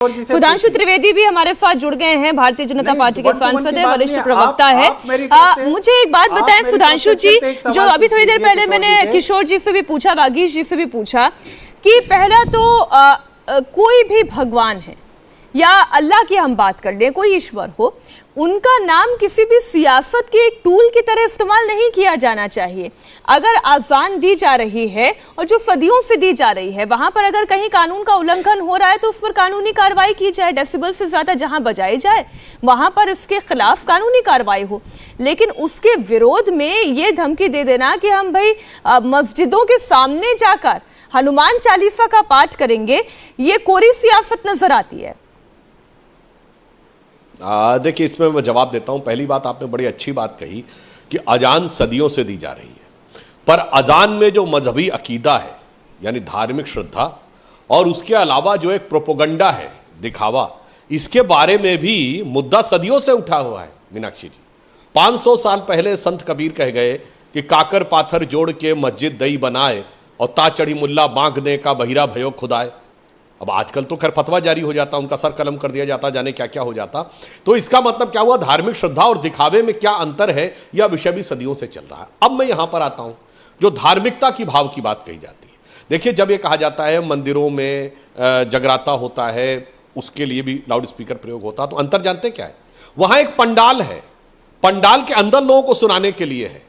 सुधांशु त्रिवेदी भी हमारे साथ जुड़ गए हैं, भारतीय जनता पार्टी के सांसद है, वरिष्ठ प्रवक्ता है। मुझे एक बात बताएं सुधांशु जी, जो अभी थोड़ी देर पहले मैंने किशोर जी से भी पूछा, वागीश जी से भी पूछा कि पहला तो कोई भी भगवान है या अल्लाह की हम बात कर लें, कोई ईश्वर हो, उनका नाम किसी भी सियासत के एक टूल की तरह इस्तेमाल नहीं किया जाना चाहिए। अगर आजान दी जा रही है और जो सदियों से दी जा रही है, वहां पर अगर कहीं कानून का उल्लंघन हो रहा है तो उस पर कानूनी कार्रवाई की जाए, डेसिबल से ज्यादा जहां बजाई जाए वहां पर इसके खिलाफ कानूनी कार्रवाई हो। लेकिन उसके विरोध में ये धमकी दे देना कि हम भाई मस्जिदों के सामने जाकर हनुमान चालीसा का पाठ करेंगे, ये कोरी सियासत नजर आती है। देखिए, इसमें मैं जवाब देता हूं। पहली बात, आपने बड़ी अच्छी बात कही कि अजान सदियों से दी जा रही है, पर अजान में जो मजहबी अकीदा है यानी धार्मिक श्रद्धा और उसके अलावा जो एक प्रोपोगंडा है, दिखावा, इसके बारे में भी मुद्दा सदियों से उठा हुआ है। मीनाक्षी जी, 500 साल पहले संत कबीर कह गए कि काकर पाथर जोड़ के मस्जिद दई बनाए और ता चढ़ी मुल्ला बांक दे का बहिरा भयो खुदाए। अब आजकल तो खैर फतवा जारी हो जाता, उनका सर कलम कर दिया जाता, जाने क्या क्या हो जाता। तो इसका मतलब क्या हुआ, धार्मिक श्रद्धा और दिखावे में क्या अंतर है, यह विषय भी सदियों से चल रहा है। अब मैं यहां पर आता हूं, जो धार्मिकता की भाव की बात कही जाती है। देखिए, जब यह कहा जाता है मंदिरों में जगराता होता है, उसके लिए भी लाउड स्पीकर प्रयोग होता, तो अंतर जानते क्या है? वहां एक पंडाल है, पंडाल के अंदर लोगों को सुनाने के लिए है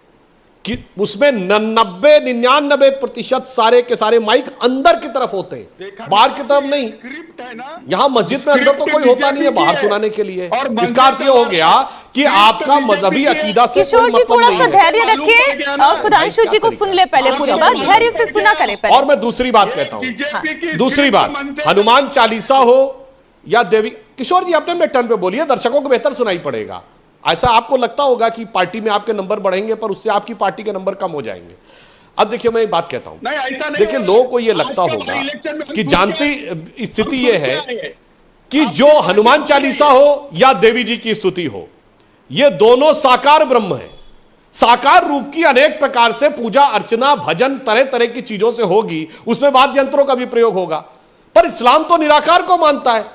कि उसमें 99% सारे के सारे माइक अंदर की तरफ होते हैं, बाहर की तरफ नहीं। यहां मस्जिद में अंदर तो कोई होता नहीं है, बाहर सुनाने के लिए। इसका अर्थ यह हो गया कि आपका मजहबी अकीदा से कोई मतलब नहीं है। धैर्य रखिए और सुधांशु जी को सुन ले पहले, पूरी बात धैर्य से सुना करें पहले। और मैं दूसरी बात कहता हूं, दूसरी बात, हनुमान चालीसा हो या देवी, किशोर जी अपने टर्न पे बोलिए, दर्शकों को बेहतर सुनाई पड़ेगा। ऐसा आपको लगता होगा कि पार्टी में आपके नंबर बढ़ेंगे, पर उससे आपकी पार्टी के नंबर कम हो जाएंगे। अब देखिए, मैं एक बात कहता हूं, देखिए, लोगों को यह लगता होगा कि जानती स्थिति यह है कि जो हनुमान चालीसा हो या देवी जी की स्तुति हो, यह दोनों साकार ब्रह्म है। साकार रूप की अनेक प्रकार से पूजा अर्चना भजन तरह तरह की चीजों से होगी, उसमें वाद्य यंत्रों का भी प्रयोग होगा। पर इस्लाम तो निराकार को मानता है।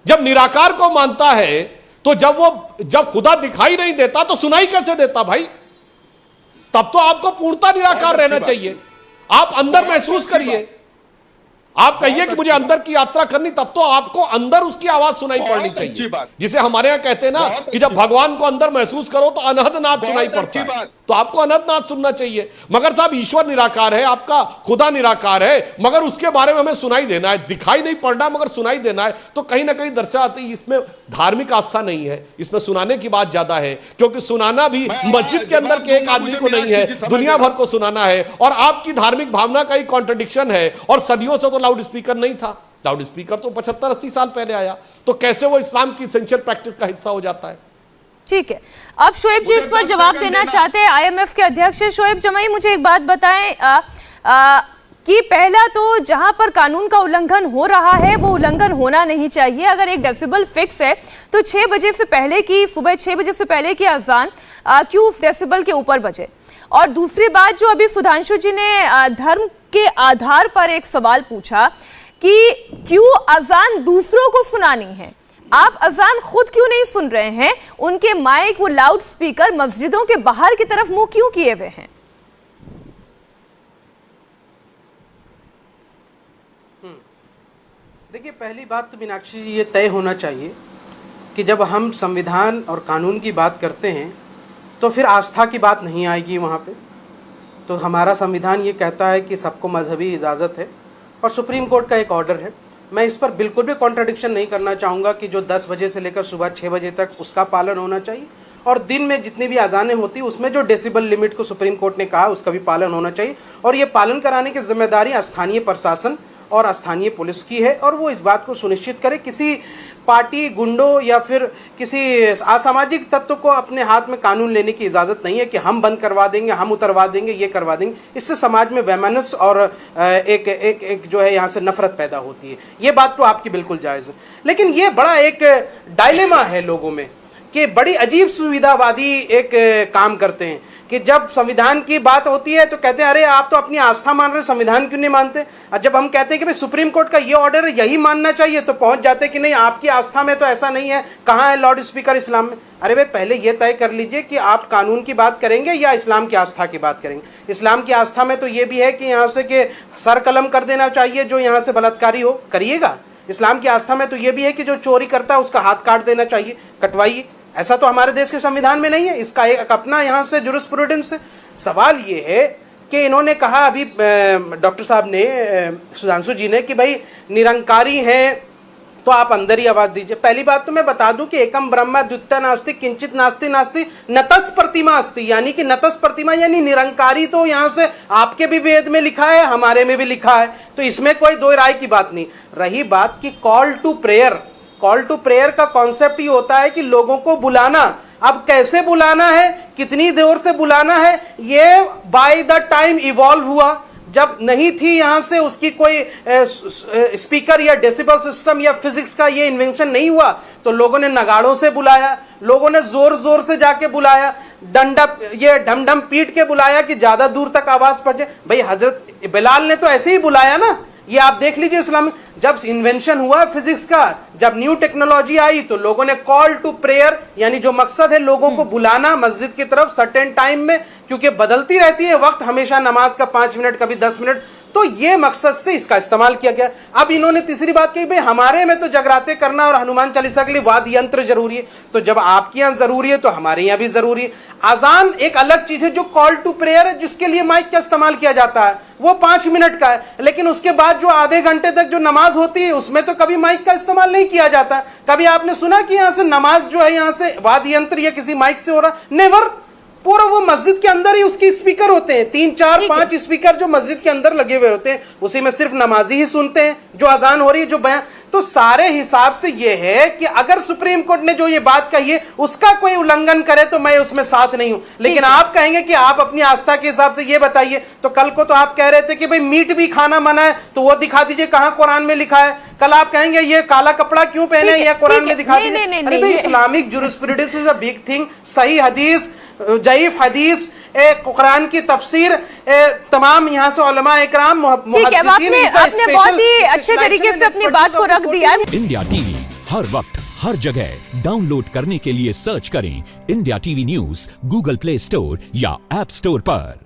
जब निराकार को मानता है तो जब खुदा दिखाई नहीं देता तो सुनाई कैसे देता भाई? तब तो आपको पूर्णता निराकार रहना चाहिए। आप अंदर महसूस करिए, आप कहिए कि मुझे अंदर की यात्रा करनी, तब तो आपको अंदर उसकी आवाज सुनाई पड़नी चाहिए। जिसे हमारे यहां कहते हैं ना कि जब भगवान को अंदर महसूस करो तो अनहद नाद सुनाई पड़ता है, तो आपको अनहद नाद सुनना चाहिए। मगर साहब, ईश्वर निराकार है, आपका खुदा निराकार है, मगर उसके बारे में हमें सुनाई देना है, दिखाई नहीं पड़ना मगर सुनाई देना है, तो कहीं ना कहीं दर्शाती इसमें धार्मिक आस्था नहीं है, इसमें सुनाने की बात ज्यादा है। क्योंकि सुनाना भी मस्जिद के अंदर के एक आदमी को नहीं है, दुनिया भर को सुनाना है। और आपकी धार्मिक भावना का ही कॉन्ट्रडिक्शन है। और सदियों से तो लाउड स्पीकर नहीं था, लाउड स्पीकर तो 75-80 साल पहले आया, तो कैसे वो इस्लाम की एसेंशियल प्रैक्टिस का हिस्सा हो जाता है? ठीक है, अब शोएब जी इस पर जवाब देना चाहते हैं, IMF के अध्यक्ष है शोएब जमाई। मुझे एक बात बताएं कि पहला तो जहां पर कानून का उल्लंघन हो रहा है वो उल्लंघन होना नहीं चाहिए। अगर एक डेसिबल फिक्स है तो 6 बजे से पहले की, सुबह 6 बजे से पहले की अजान क्यों उस डेसिबल के ऊपर बजे? और दूसरी बात, जो अभी सुधांशु जी ने धर्म के आधार पर एक सवाल पूछा कि क्यों अजान दूसरों को सुनानी है, आप अजान खुद क्यों नहीं सुन रहे हैं? उनके माइक, वो लाउड स्पीकर मस्जिदों के बाहर की तरफ मुंह क्यों किए हुए हैं? देखिए, पहली बात तो मीनाक्षी जी, ये तय होना चाहिए कि जब हम संविधान और कानून की बात करते हैं तो फिर आस्था की बात नहीं आएगी वहाँ पे। तो हमारा संविधान ये कहता है कि सबको मजहबी इजाज़त है और सुप्रीम कोर्ट का एक ऑर्डर है। मैं इस पर बिल्कुल भी कॉन्ट्रडिक्शन नहीं करना चाहूँगा कि जो 10 बजे से लेकर सुबह 6 बजे तक उसका पालन होना चाहिए, और दिन में जितनी भी अजानें होती उसमें जो डेसिबल लिमिट को सुप्रीम कोर्ट ने कहा उसका भी पालन होना चाहिए। और ये पालन कराने की जिम्मेदारी स्थानीय प्रशासन और स्थानीय पुलिस की है, और वो इस बात को सुनिश्चित करे किसी पार्टी गुंडों या फिर किसी असामाजिक तत्व को अपने हाथ में कानून लेने की इजाज़त नहीं है कि हम बंद करवा देंगे, हम उतरवा देंगे, ये करवा देंगे। इससे समाज में वैमनस्य और एक जो है यहाँ से नफरत पैदा होती है। ये बात तो आपकी बिल्कुल जायज़ है, लेकिन ये बड़ा एक डायलेमा है लोगों में कि बड़ी अजीब सुविधावादी एक काम करते हैं कि जब संविधान की बात होती है तो कहते हैं अरे आप तो अपनी आस्था मान रहे, संविधान क्यों नहीं मानते। और जब हम कहते हैं कि भाई सुप्रीम कोर्ट का ये ऑर्डर है, यही मानना चाहिए, तो पहुंच जाते कि नहीं आपकी आस्था में तो ऐसा नहीं है, कहाँ है लॉर्ड स्पीकर इस्लाम में। अरे भाई पहले ये तय कर लीजिए कि आप कानून की बात करेंगे या इस्लाम की आस्था की बात करेंगे। इस्लाम की आस्था में तो ये भी है कि यहाँ से कि सर कलम कर देना चाहिए, जो यहाँ से बलात्कारी हो करिएगा। इस्लाम की आस्था में तो ये भी है कि जो चोरी करता है उसका हाथ काट देना चाहिए, कटवाइए। ऐसा तो हमारे देश के संविधान में नहीं है, इसका एक अपना यहाँ से जुरिस्प्रूडेंस है। सवाल ये है कि इन्होंने कहा अभी डॉक्टर साहब ने, सुधांशु जी ने, कि भाई निरंकारी हैं तो आप अंदर ही आवाज दीजिए। पहली बात तो मैं बता दूं कि एकम ब्रह्म द्वितीय नास्ति किंचित नास्ति नास्ति नतस प्रतिमा अस्ति, यानी कि नतस प्रतिमा यानी निरंकारी तो यहां से आपके भी वेद में लिखा है, हमारे में भी लिखा है, तो इसमें कोई दो राय की बात नहीं। रही बात की call to prayer, call to prayer का कॉन्सेप्ट ये होता है कि लोगों को बुलाना। अब कैसे बुलाना है, कितनी देर से बुलाना है, ये बाय द टाइम इवॉल्व हुआ। जब नहीं थी यहां से उसकी कोई स्पीकर या डेसिबल सिस्टम या फिजिक्स का ये इन्वेंशन नहीं हुआ, तो लोगों ने नगाड़ों से बुलाया, लोगों ने जोर जोर से जाके बुलाया, डंडा ये ढम ढम पीट के बुलाया कि ज्यादा दूर तक आवाज पहुंचे। भाई हजरत बिलाल ने तो ऐसे ही बुलाया ना, ये आप देख लीजिए। इस्लाम जब इन्वेंशन हुआ फिजिक्स का, जब न्यू टेक्नोलॉजी आई, तो लोगों ने कॉल टू प्रेयर, यानी जो मकसद है लोगों को बुलाना मस्जिद की तरफ सर्टेन टाइम में, क्योंकि बदलती रहती है वक्त हमेशा, नमाज का 5 मिनट कभी 10 मिनट, तो ये मकसद से इसका इस्तेमाल किया गया। अब इन्होंने तीसरी बात कही, भाई हमारे में तो जगराते करना और हनुमान चालीसा के लिए वाद्य यंत्र जरूरी है, तो जब आपके यहाँ जरूरी है तो हमारे यहाँ भी जरूरी है। अजान एक अलग चीज है, जो कॉल टू प्रेयर है, जिसके लिए माइक का इस्तेमाल किया जाता है, वो 5 मिनट का है, लेकिन उसके बाद जो आधे घंटे तक जो नमाज होती है उसमें तो कभी माइक का इस्तेमाल नहीं किया जाता। कभी आपने सुना कि यहाँ से नमाज जो है यहाँ से वाद्य यंत्र या किसी माइक से हो रहा? नेवर। पूरा वो मस्जिद के अंदर ही उसकी स्पीकर होते हैं, 3 4 5 स्पीकर जो मस्जिद के अंदर लगे हुए होते हैं, उसी में सिर्फ नमाजी ही सुनते हैं जो अजान हो रही है, जो बयान। तो सारे हिसाब से ये है कि अगर सुप्रीम कोर्ट ने जो ये बात कही है उसका कोई उल्लंघन करे तो मैं उसमें साथ नहीं हूं, लेकिन आप कहेंगे कि आप अपनी आस्था के हिसाब से ये बताइए। तो कल को तो आप कह रहे थे कि भाई मीट भी खाना मना है, तो वो दिखा दीजिए कहां कुरान में लिखा है। कल आप कहेंगे ये काला कपड़ा क्यों पहने या कुरान में दिखा दीजिए। अरे भाई Islamic jurisprudence is a big thing. सही हदीस, जईफ हदीस, कुरान की तफसीर, तमाम यहाँ से उलमा इकराम, ठीक है, आपने बहुत ही अच्छे तरीके से अपनी बात को रख दिया। इंडिया टीवी हर वक्त हर जगह डाउनलोड करने के लिए सर्च करें India TV news Google play store या ऐप स्टोर पर।